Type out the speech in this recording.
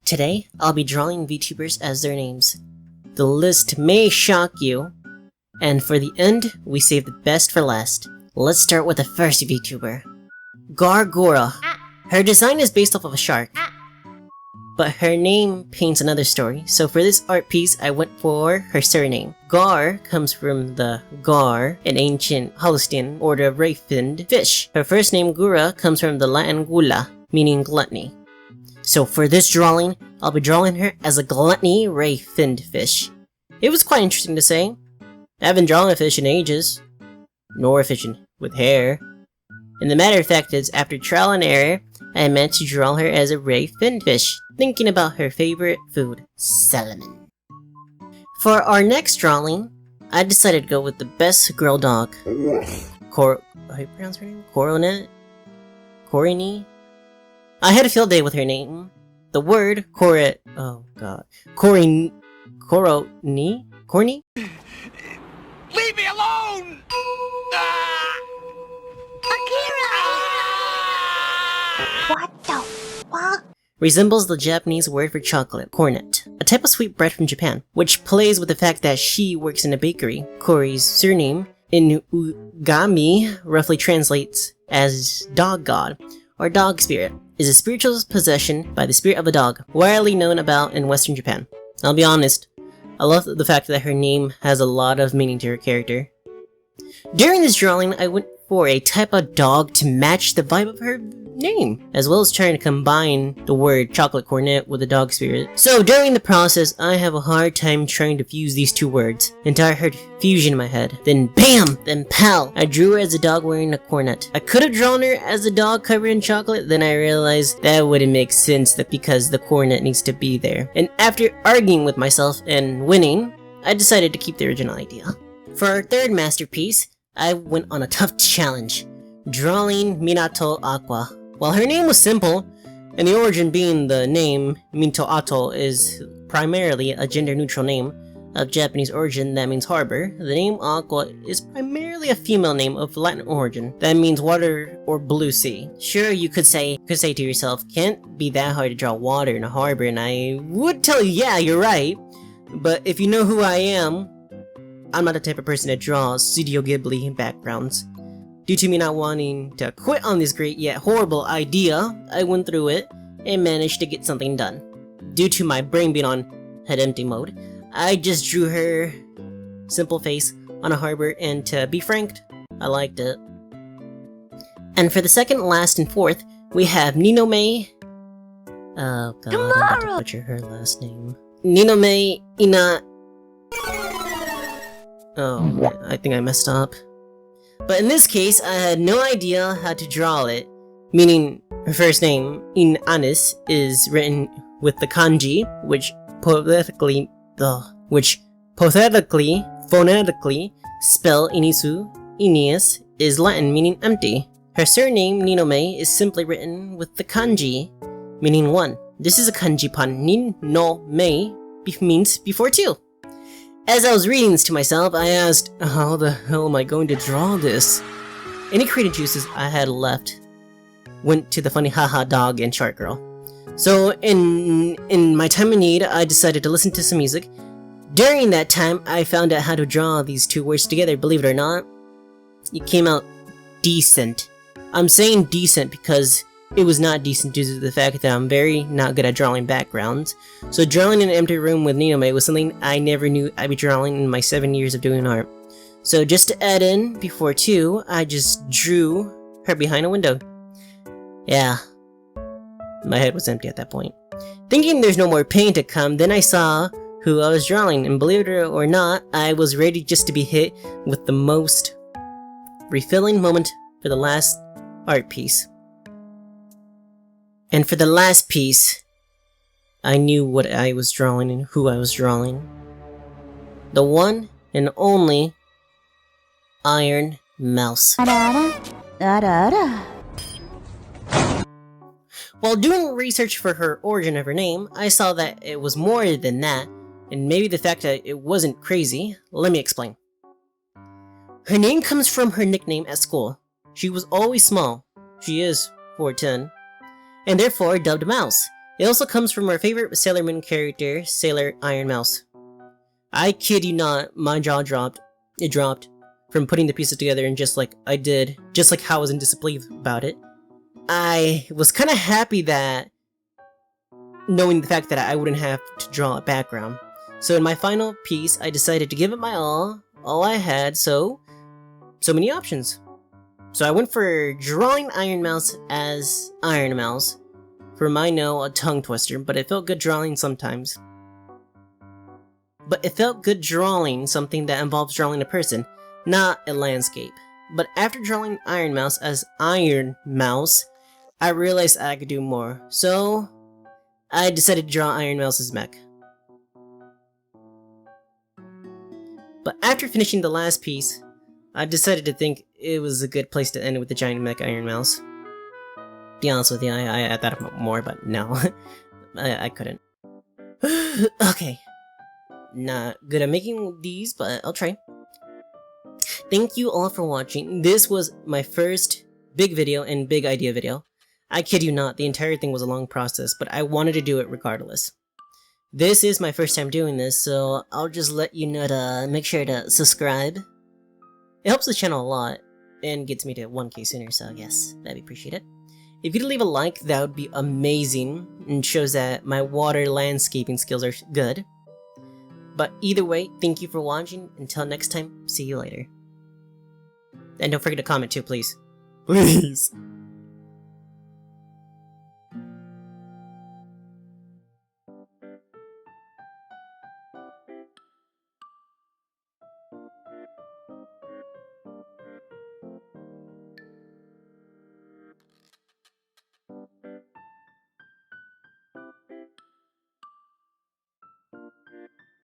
Today, I'll be drawing VTubers as their names. The list may shock you, and for the end, we save the best for last. Let's start with the first VTuber. Gura. Her design is based off of a shark, but her name paints another story, so for this art piece, I went for her surname. Gawr comes from the gawr, an ancient Holocene order of ray-finned fish. Her first name, Gura, comes from the Latin gula, meaning gluttony. So for this drawing, I'll be drawing her as a gluttony ray-finned fish. It was quite interesting to say. I haven't drawn a fish in ages, nor a fish with hair. And the matter of fact is, after trial and error, I managed to draw her as a ray-finned fish, thinking about her favorite food, salmon. For our next drawing, I decided to go with the best girl dog. How do you pronounce her name? Korone? I had a field day with her name. The word Koroni? Leave me alone! What the fuck? Resembles the Japanese word for chocolate, cornet, a type of sweet bread from Japan, which plays with the fact that she works in a bakery. Kori's surname, Inugami, roughly translates as dog god, or dog spirit, is a spiritual possession by the spirit of a dog, widely known about in Western Japan. I'll be honest, I love the fact that her name has a lot of meaning to her character. During this drawing, I went for a type of dog to match the vibe of her name, as well as trying to combine the word chocolate cornet with the dog spirit. So during the process, I have a hard time trying to fuse these two words until I heard fusion in my head. Then BAM! Then PAL! I drew her as a dog wearing a cornet. I could have drawn her as a dog covered in chocolate, then I realized that wouldn't make sense because the cornet needs to be there. And after arguing with myself and winning, I decided to keep the original idea. For our third masterpiece, I went on a tough challenge, drawing Minato Aqua. While her name was simple, and the origin being the name Minato is primarily a gender-neutral name of Japanese origin that means harbor, the name Aqua is primarily a female name of Latin origin that means water or blue sea. Sure, you could say to yourself, can't be that hard to draw water in a harbor, and I would tell you, yeah, you're right. But if you know who I am, I'm not the type of person that draws Studio Ghibli backgrounds. Due to me not wanting to quit on this great yet horrible idea, I went through it and managed to get something done. Due to my brain being on head empty mode, I just drew her simple face on a harbor, and to be frank, I liked it. And for the second, last, and fourth, we have ninomae. Oh god, I'm about to butcher her last name. Ninomae Oh man, I think I messed up. But in this case, I had no idea how to draw it, meaning her first name, Inanis, is written with the kanji, which phonetically spell Inisu. Inius is Latin, meaning empty. Her surname, ninomae, is simply written with the kanji, meaning one. This is a kanji pun. Ninomae means before two. As I was reading this to myself, I asked, how the hell am I going to draw this? Any creative juices I had left went to the funny haha dog and shark girl. So in my time of need, I decided to listen to some music. During that time, I found out how to draw these two words together. Believe it or not, it came out decent. I'm saying decent because it was not decent due to the fact that I'm very not good at drawing backgrounds. So drawing in an empty room with ninomae was something I never knew I'd be drawing in my 7 years of doing art. So just to add in, before two, I just drew her behind a window. Yeah, my head was empty at that point. Thinking there's no more pain to come, then I saw who I was drawing, and believe it or not, I was ready just to be hit with the most refilling moment for the last art piece. And for the last piece, I knew what I was drawing and who I was drawing. The one and only Ironmouse. While doing research for her origin of her name, I saw that it was more than that, and maybe the fact that it wasn't crazy. Let me explain. Her name comes from her nickname at school. She was always small. She is 4'10", and therefore dubbed Mouse. It also comes from our favorite Sailor Moon character, Sailor Ironmouse. I kid you not, my jaw dropped. It dropped from putting the pieces together, and just like I did, just like how I was in disbelief about it, I was kind of happy that knowing the fact that I wouldn't have to draw a background. So in my final piece, I decided to give it my all I had, so many options. So I went for drawing Ironmouse as Ironmouse. For my no, a tongue twister, but it felt good drawing sometimes. But it felt good drawing something that involves drawing a person, not a landscape. But after drawing Ironmouse as Ironmouse, I realized I could do more, so I decided to draw Ironmouse's mech. But after finishing the last piece, I decided to think it was a good place to end with the giant mech Ironmouse. To be honest with you, I thought about more, but no. I couldn't. Okay. Not good at making these, but I'll try. Thank you all for watching. This was my first big video and big idea video. I kid you not, the entire thing was a long process, but I wanted to do it regardless. This is my first time doing this, so I'll just let you know to make sure to subscribe. It helps the channel a lot, and gets me to 1K sooner, so yes, that'd be appreciated. If you could leave a like, that would be amazing, and shows that my water landscaping skills are good. But either way, thank you for watching. Until next time, see you later. And don't forget to comment too, please. Please!